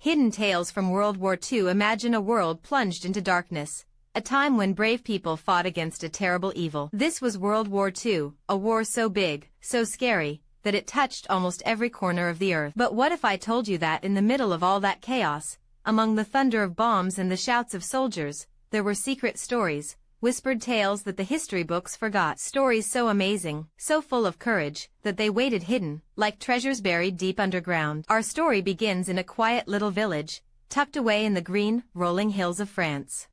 Hidden tales from World War II. Imagine a world plunged into darkness, a time when brave people fought against a terrible evil. This was World War II, a war so big, so scary, that it touched almost every corner of the earth. But what if I told you that in the middle of all that chaos, among the thunder of bombs and the shouts of soldiers, there were secret stories, whispered tales that the history books forgot. Stories so amazing, so full of courage, that they waited hidden, like treasures buried deep underground. Our story begins in a quiet little village, tucked away in the green, rolling hills of France.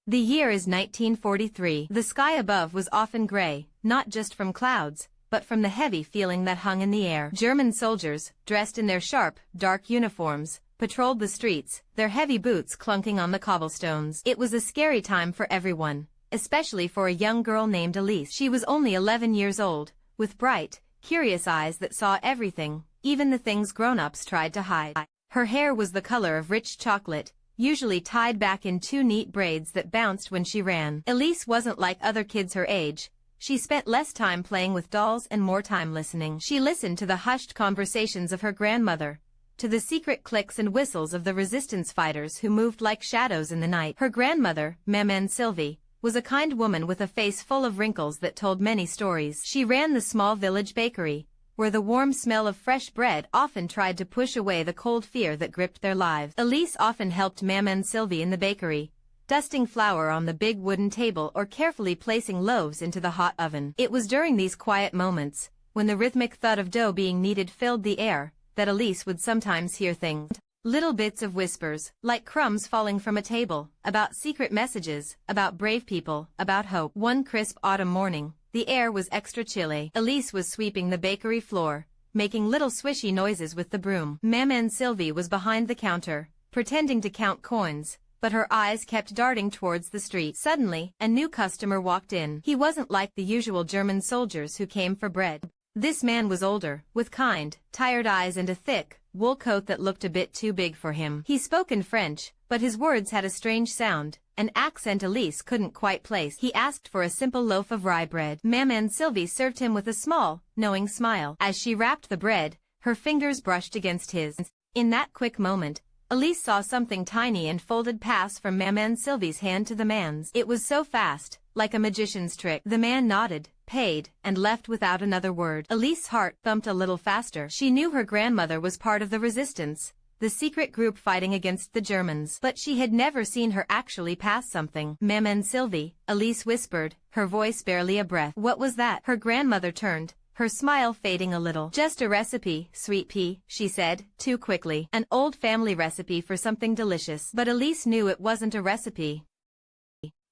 The year is 1943. The sky above was often gray, not just from clouds, but from the heavy feeling that hung in the air. German soldiers, dressed in their sharp, dark uniforms, patrolled the streets, their heavy boots clunking on the cobblestones. It was a scary time for everyone, especially for a young girl named Elise. She was only 11 years old, with bright, curious eyes that saw everything, even the things grown-ups tried to hide. Her hair was the color of rich chocolate, usually tied back in two neat braids that bounced when she ran. Elise wasn't like other kids her age. She spent less time playing with dolls and more time listening. She listened to the hushed conversations of her grandmother, to the secret clicks and whistles of the resistance fighters who moved like shadows in the night. Her grandmother, Maman Sylvie, was a kind woman with a face full of wrinkles that told many stories. She ran the small village bakery, where the warm smell of fresh bread often tried to push away the cold fear that gripped their lives. Elise often helped Maman Sylvie in the bakery, dusting flour on the big wooden table or carefully placing loaves into the hot oven. It was during these quiet moments, when the rhythmic thud of dough being kneaded filled the air, that Elise would sometimes hear things. Little bits of whispers, like crumbs falling from a table, about secret messages, about brave people, about hope. One crisp autumn morning, the air was extra chilly. Elise was sweeping the bakery floor, making little swishy noises with the broom. Maman Sylvie was behind the counter, pretending to count coins, but her eyes kept darting towards the street. Suddenly, a new customer walked in. He wasn't like the usual German soldiers who came for bread. This man was older, with kind, tired eyes and a thick, wool coat that looked a bit too big for him. He spoke in French, but his words had a strange sound, an accent Elise couldn't quite place. He asked for a simple loaf of rye bread. Maman Sylvie served him with a small, knowing smile. As she wrapped the bread, her fingers brushed against his. In that quick moment, Elise saw something tiny and folded pass from Maman Sylvie's hand to the man's. It was so fast, like a magician's trick. The man nodded, paid, and left without another word. Elise's heart thumped a little faster. She knew her grandmother was part of the resistance, the secret group fighting against the Germans. But she had never seen her actually pass something. Maman Sylvie, Elise whispered, her voice barely a breath. What was that? Her grandmother turned, her smile fading a little. Just a recipe, sweet pea, she said, too quickly. An old family recipe for something delicious. But Elise knew it wasn't a recipe.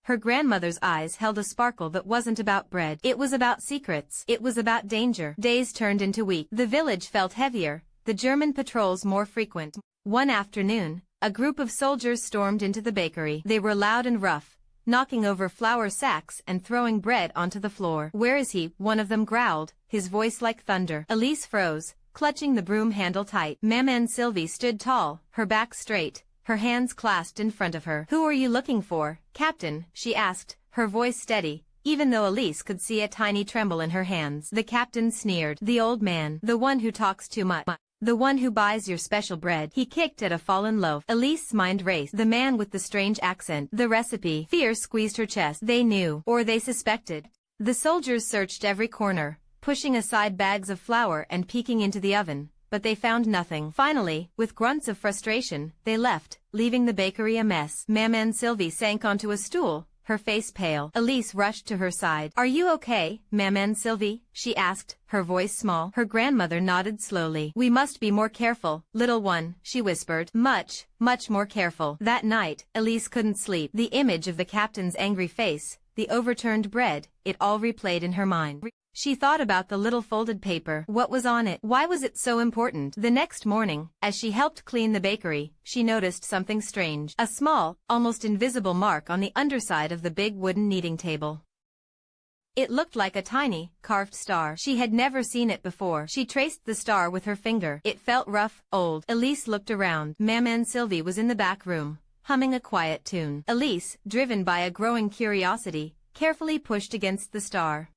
Her grandmother's eyes held a sparkle that wasn't about bread. It was about secrets. It was about danger. Days turned into weeks. The village felt heavier, the German patrols more frequent. One afternoon, a group of soldiers stormed into the bakery. They were loud and rough, knocking over flour sacks and throwing bread onto the floor. Where is he? One of them growled, his voice like thunder. Elise froze, clutching the broom handle tight. Maman Sylvie stood tall, her back straight, her hands clasped in front of her. Who are you looking for, Captain? She asked, her voice steady, even though Elise could see a tiny tremble in her hands. The captain sneered. The old man. The one who talks too much. The one who buys your special bread. He kicked at a fallen loaf. Elise's mind raced. The man with the strange accent. The recipe. Fear squeezed her chest. They knew, or they suspected. The soldiers searched every corner, pushing aside bags of flour and peeking into the oven, but they found nothing. Finally, with grunts of frustration, they left, leaving the bakery a mess. Maman Sylvie sank onto a stool, her face pale. Elise rushed to her side. Are you okay, Maman Sylvie? She asked, her voice small. Her grandmother nodded slowly. We must be more careful, little one, she whispered. Much, much more careful. That night, Elise couldn't sleep. The image of the captain's angry face, the overturned bread, it all replayed in her mind. She thought about the little folded paper. What was on it? Why was it so important? The next morning, as she helped clean the bakery, she noticed something strange. A small, almost invisible mark on the underside of the big wooden kneading table. It looked like a tiny, carved star. She had never seen it before. She traced the star with her finger. It felt rough, old. Elise looked around. Maman Sylvie was in the back room, humming a quiet tune. Elise, driven by a growing curiosity, carefully pushed against the star.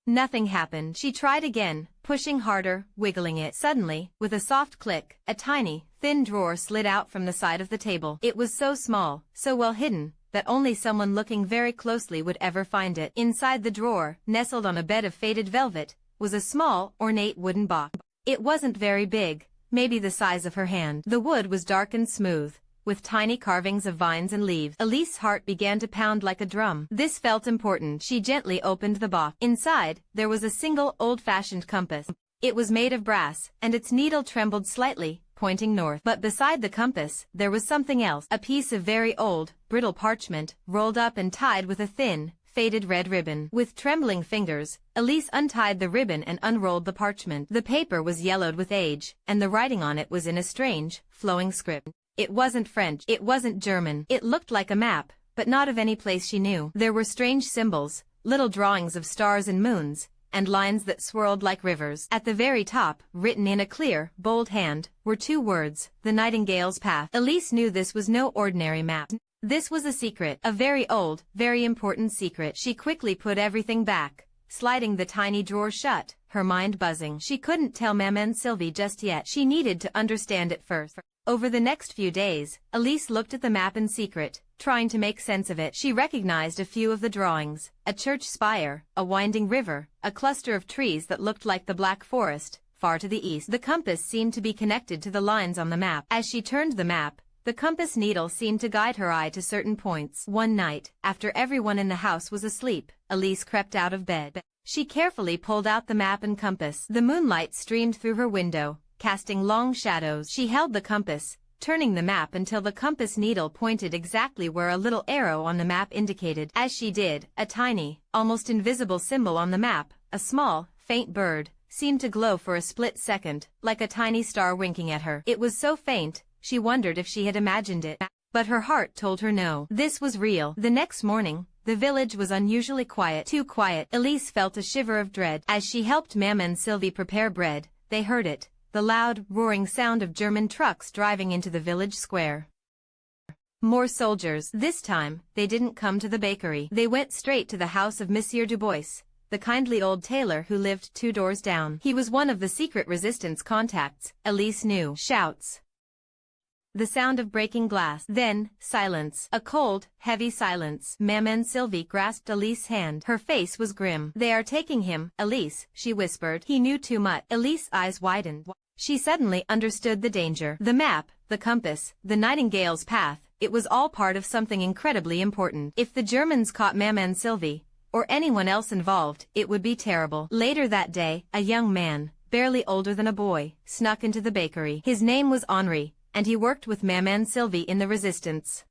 Nothing happened. She tried again, pushing harder, wiggling it. Suddenly, with a soft click, a tiny, thin drawer slid out from the side of the table. It was so small, so well hidden, that only someone looking very closely would ever find it. Inside the drawer, nestled on a bed of faded velvet, was a small, ornate wooden box. It wasn't very big, maybe the size of her hand. The wood was dark and smooth, with tiny carvings of vines and leaves. Elise's heart began to pound like a drum. This felt important. She gently opened the box. Inside, there was a single old-fashioned compass. It was made of brass, and its needle trembled slightly, pointing north. But beside the compass, there was something else. A piece of very old, brittle parchment, rolled up and tied with a thin, faded red ribbon. With trembling fingers, Elise untied the ribbon and unrolled the parchment. The paper was yellowed with age, and the writing on it was in a strange, flowing script. It wasn't French. It wasn't German. It looked like a map, but not of any place she knew. There were strange symbols, little drawings of stars and moons, and lines that swirled like rivers. At the very top, written in a clear, bold hand, were two words: the Nightingale's Path. Elise knew this was no ordinary map. This was a secret, a very old, very important secret. She quickly put everything back, sliding the tiny drawer shut, her mind buzzing. She couldn't tell Maman Sylvie just yet. She needed to understand it first. Over the next few days, Elise looked at the map in secret, trying to make sense of it. She recognized a few of the drawings: a church spire, a winding river, a cluster of trees that looked like the Black Forest, far to the east. The compass seemed to be connected to the lines on the map. As she turned the map, the compass needle seemed to guide her eye to certain points. One night, after everyone in the house was asleep, Elise crept out of bed. She carefully pulled out the map and compass. The moonlight streamed through her window, casting long shadows. She held the compass, turning the map until the compass needle pointed exactly where a little arrow on the map indicated. As she did, a tiny, almost invisible symbol on the map, a small, faint bird, seemed to glow for a split second, like a tiny star winking at her. It was so faint, she wondered if she had imagined it. But her heart told her no. This was real. The next morning, the village was unusually quiet. Too quiet. Elise felt a shiver of dread. As she helped Maman Sylvie prepare bread, they heard it: the loud, roaring sound of German trucks driving into the village square. More soldiers. This time, they didn't come to the bakery. They went straight to the house of Monsieur Dubois, the kindly old tailor who lived 2 doors down. He was one of the secret resistance contacts, Elise knew. Shouts. The sound of breaking glass. Then, silence. A cold, heavy silence. Maman Sylvie grasped Elise's hand. Her face was grim. "They are taking him, Elise," she whispered. He knew too much. Elise's eyes widened. She suddenly understood the danger. The map, the compass, the Nightingale's Path, it was all part of something incredibly important. If the Germans caught Maman Sylvie, or anyone else involved, it would be terrible. Later that day, a young man, barely older than a boy, snuck into the bakery. His name was Henri, and he worked with Maman Sylvie in the resistance.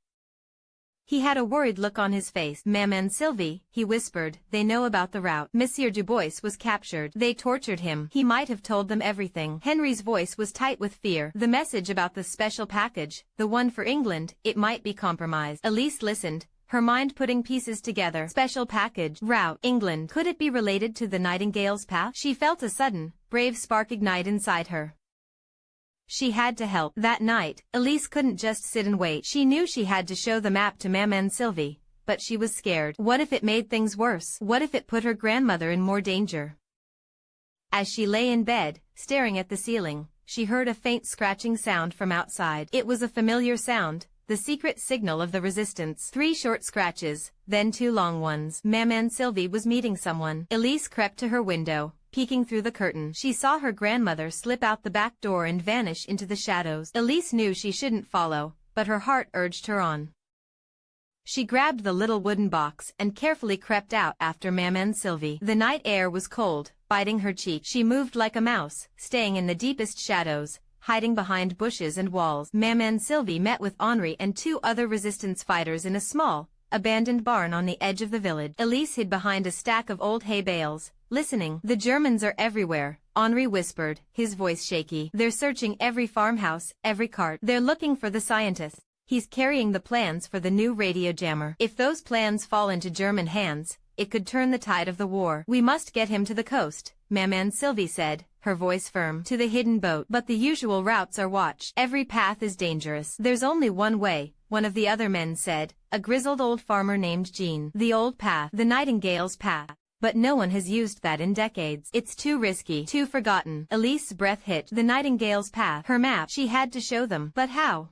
He had a worried look on his face. "Maman Sylvie," he whispered, "they know about the route. Monsieur Dubois was captured. They tortured him. He might have told them everything." Henry's voice was tight with fear. "The message about the special package, the one for England, it might be compromised." Elise listened, her mind putting pieces together. Special package, route, England. Could it be related to the Nightingale's Path? She felt a sudden, brave spark ignite inside her. She had to help. That night, Elise couldn't just sit and wait. She knew she had to show the map to Maman Sylvie, but she was scared. What if it made things worse? What if it put her grandmother in more danger? As she lay in bed, staring at the ceiling, she heard a faint scratching sound from outside. It was a familiar sound, the secret signal of the resistance. 3 short scratches, then 2 long ones. Maman Sylvie was meeting someone. Elise crept to her window. Peeking through the curtain, she saw her grandmother slip out the back door and vanish into the shadows. Elise knew she shouldn't follow, but her heart urged her on. She grabbed the little wooden box and carefully crept out after Maman Sylvie. The night air was cold, biting her cheek. She moved like a mouse, staying in the deepest shadows, hiding behind bushes and walls. Maman Sylvie met with Henri and 2 other resistance fighters in a small, abandoned barn on the edge of the village. Elise hid behind a stack of old hay bales, listening. "The Germans are everywhere," Henri whispered, his voice shaky. "They're searching every farmhouse, every cart. They're looking for the scientist. He's carrying the plans for the new radio jammer. If those plans fall into German hands, it could turn the tide of the war. We must get him to the coast," Maman Sylvie said, her voice firm. "To the hidden boat. But the usual routes are watched. Every path is dangerous." "There's only one way," one of the other men said, a grizzled old farmer named Jean. "The old path. The Nightingale's Path." But no one has used that in decades. It's too risky, too forgotten. Elise's breath hit the Nightingale's path. Her map. She had to show them. But how?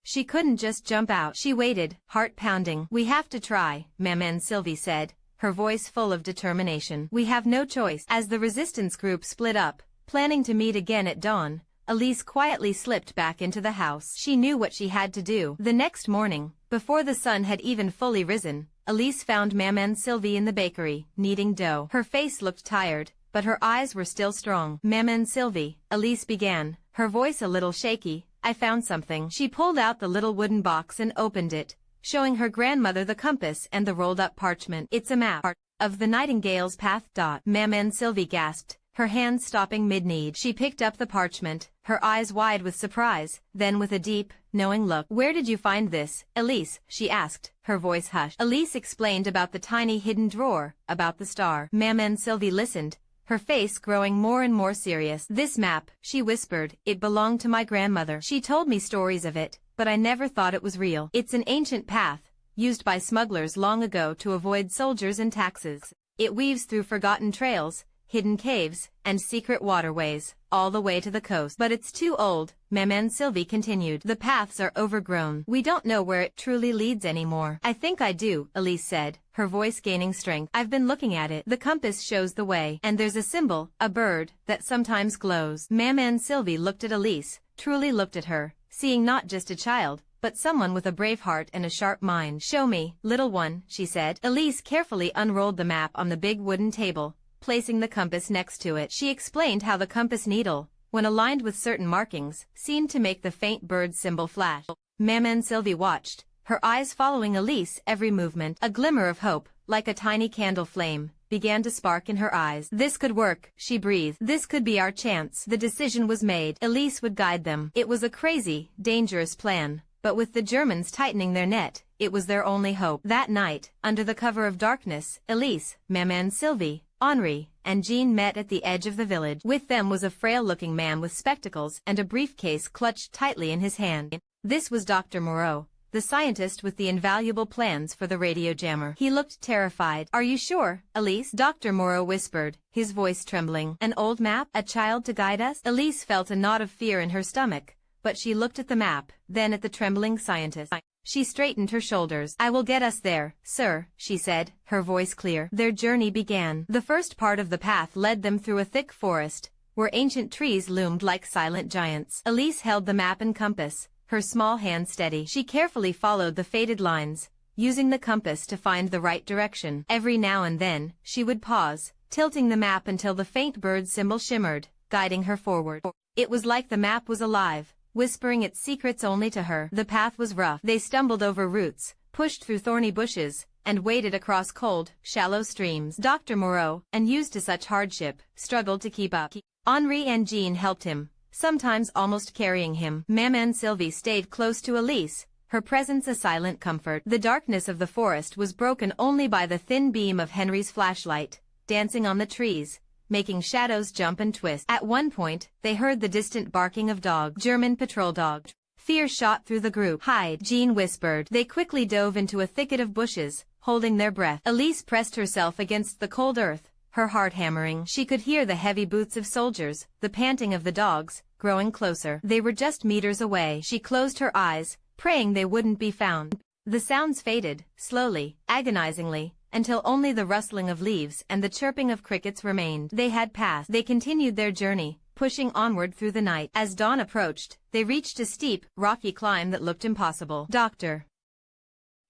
She couldn't just jump out. She waited, heart pounding. We have to try, Maman Sylvie said, her voice full of determination. We have no choice. As the resistance group split up, planning to meet again at dawn, Elise quietly slipped back into the house. She knew what she had to do. The next morning, before the sun had even fully risen, Elise found Maman Sylvie in the bakery, kneading dough. Her face looked tired, but her eyes were still strong. Maman Sylvie, Elise began, her voice a little shaky, I found something. She pulled out the little wooden box and opened it, showing her grandmother the compass and the rolled-up parchment. It's a map of the Nightingale's path. Maman Sylvie gasped, her hand stopping mid-knead. She picked up the parchment, her eyes wide with surprise, then with a deep, knowing look. Where did you find this, Elise? She asked, her voice hushed. Elise explained about the tiny hidden drawer, about the star. Maman Sylvie listened, her face growing more and more serious. This map, she whispered, it belonged to my grandmother. She told me stories of it, but I never thought it was real. It's an ancient path, used by smugglers long ago to avoid soldiers and taxes. It weaves through forgotten trails, hidden caves, and secret waterways, all the way to the coast. But it's too old, Maman Sylvie continued. The paths are overgrown. We don't know where it truly leads anymore. I think I do, Elise said, her voice gaining strength. I've been looking at it. The compass shows the way. And there's a symbol, a bird, that sometimes glows. Maman Sylvie looked at Elise, truly looked at her, seeing not just a child, but someone with a brave heart and a sharp mind. Show me, little one, she said. Elise carefully unrolled the map on the big wooden table, placing the compass next to it. She explained how the compass needle, when aligned with certain markings, seemed to make the faint bird symbol flash. Maman Sylvie watched, her eyes following Elise's every movement. A glimmer of hope, like a tiny candle flame, began to spark in her eyes. This could work, she breathed. This could be our chance. The decision was made. Elise would guide them. It was a crazy, dangerous plan, but with the Germans tightening their net, it was their only hope. That night, under the cover of darkness, Elise, Maman Sylvie, Henri, and Jean met at the edge of the village. With them was a frail-looking man with spectacles and a briefcase clutched tightly in his hand. This was Dr. Moreau, the scientist with the invaluable plans for the radio jammer. He looked terrified. Are you sure, Elise? Dr. Moreau whispered, his voice trembling. An old map? A child to guide us? Elise felt a knot of fear in her stomach, but she looked at the map, then at the trembling scientist. She straightened her shoulders. I will get us there, sir, she said, her voice clear. Their journey began. The first part of the path led them through a thick forest, where ancient trees loomed like silent giants. Elise held the map and compass, her small hand steady. She carefully followed the faded lines, using the compass to find the right direction. Every now and then, she would pause, tilting the map until the faint bird symbol shimmered, guiding her forward. It was like the map was alive, whispering its secrets only to her. The path was rough. They stumbled over roots, pushed through thorny bushes, and waded across cold, shallow streams. Dr. Moreau, unused to such hardship, struggled to keep up. Henri and Jean helped him, sometimes almost carrying him. Maman Sylvie stayed close to Elise, her presence a silent comfort. The darkness of the forest was broken only by the thin beam of Henry's flashlight, dancing on the trees, making shadows jump and twist. At one point, they heard the distant barking of dogs. German patrol dogs. Fear shot through the group. Hide, Jean whispered. They quickly dove into a thicket of bushes, holding their breath. Elise pressed herself against the cold earth, her heart hammering. She could hear the heavy boots of soldiers, the panting of the dogs, growing closer. They were just meters away. She closed her eyes, praying they wouldn't be found. The sounds faded, slowly, agonizingly, until only the rustling of leaves and the chirping of crickets remained. They had passed. They continued their journey, pushing onward through the night. As dawn approached, they reached a steep, rocky climb that looked impossible. Dr.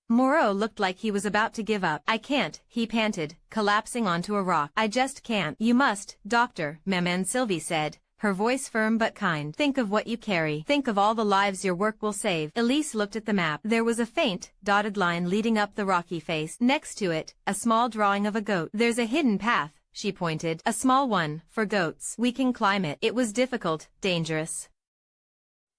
Moreau looked like he was about to give up. I can't, he panted, collapsing onto a rock. I just can't. You must, Doctor, Maman Sylvie said, her voice firm but kind. Think of what you carry. Think of all the lives your work will save. Elise looked at the map. There was a faint, dotted line leading up the rocky face. Next to it, a small drawing of a goat. There's a hidden path, she pointed. A small one, for goats. We can climb it. It was difficult, dangerous.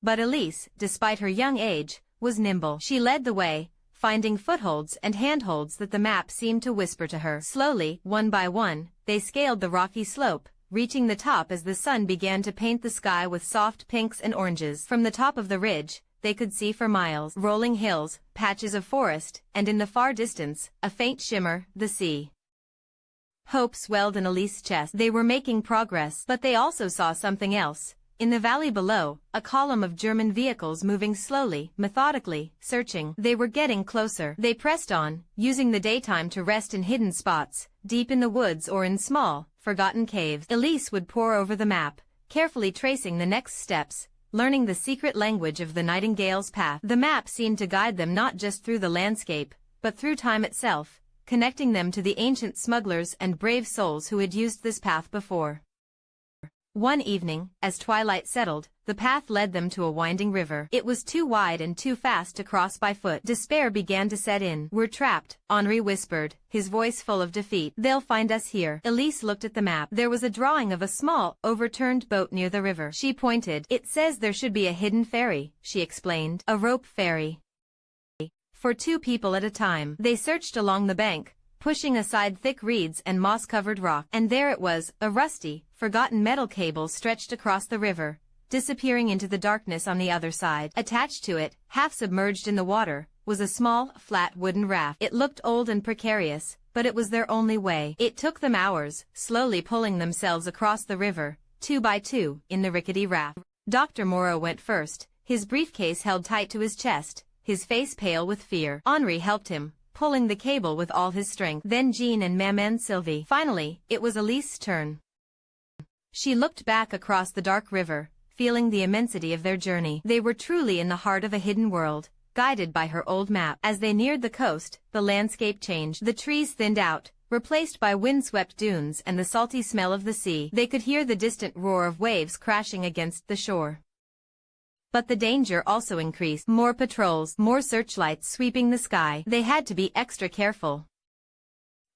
But Elise, despite her young age, was nimble. She led the way, finding footholds and handholds that the map seemed to whisper to her. Slowly, one by one, they scaled the rocky slope, reaching the top as the sun began to paint the sky with soft pinks and oranges. From the top of the ridge, they could see for miles rolling hills, patches of forest, and in the far distance, a faint shimmer, the sea. Hope swelled in Elise's chest. They were making progress, but they also saw something else. In the valley below, a column of German vehicles moving slowly, methodically, searching. They were getting closer. They pressed on, using the daytime to rest in hidden spots, deep in the woods or in small, forgotten caves. Elise would pore over the map, carefully tracing the next steps, learning the secret language of the nightingale's path. The map seemed to guide them not just through the landscape, but through time itself, connecting them to the ancient smugglers and brave souls who had used this path before. One evening, as twilight settled, the path led them to a winding river. It was too wide and too fast to cross by foot. Despair began to set in. "We're trapped," Henri whispered, his voice full of defeat. "They'll find us here." Elise looked at the map. There was a drawing of a small, overturned boat near the river. She pointed. "It says there should be a hidden ferry," she explained. "A rope ferry. For 2 people at a time." They searched along the bank, pushing aside thick reeds and moss-covered rock. And there it was, a rusty, forgotten metal cable stretched across the river, disappearing into the darkness on the other side. Attached to it, half submerged in the water, was a small, flat wooden raft. It looked old and precarious, but it was their only way. It took them hours, slowly pulling themselves across the river, 2 by 2, in the rickety raft. Dr. Moreau went first, his briefcase held tight to his chest, his face pale with fear. Henri helped him, pulling the cable with all his strength. Then Jean and Maman Sylvie. Finally, it was Elise's turn. She looked back across the dark river, feeling the immensity of their journey. They were truly in the heart of a hidden world, guided by her old map. As they neared the coast, the landscape changed. The trees thinned out, replaced by windswept dunes and the salty smell of the sea. They could hear the distant roar of waves crashing against the shore. But the danger also increased. More patrols, more searchlights sweeping the sky. They had to be extra careful.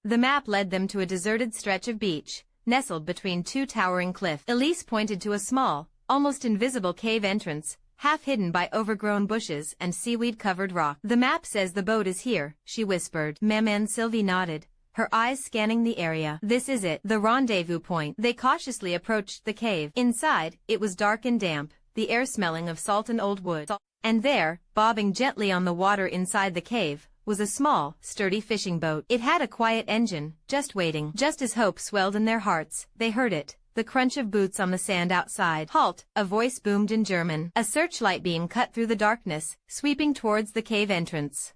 The map led them to a deserted stretch of beach, nestled between 2 towering cliffs. Elise pointed to a small, almost invisible cave entrance, half hidden by overgrown bushes and seaweed-covered rock. "The map says the boat is here," she whispered. Maman Sylvie nodded, her eyes scanning the area. "This is it, the rendezvous point." They cautiously approached the cave. Inside, it was dark and damp, the air smelling of salt and old wood. And there, bobbing gently on the water inside the cave, was a small, sturdy fishing boat. It had a quiet engine, just waiting. Just as hope swelled in their hearts, they heard it, the crunch of boots on the sand outside. "Halt!" a voice boomed in German. A searchlight beam cut through the darkness, sweeping towards the cave entrance.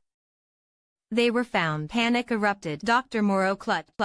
They were found. Panic erupted. Dr. Moreau clutched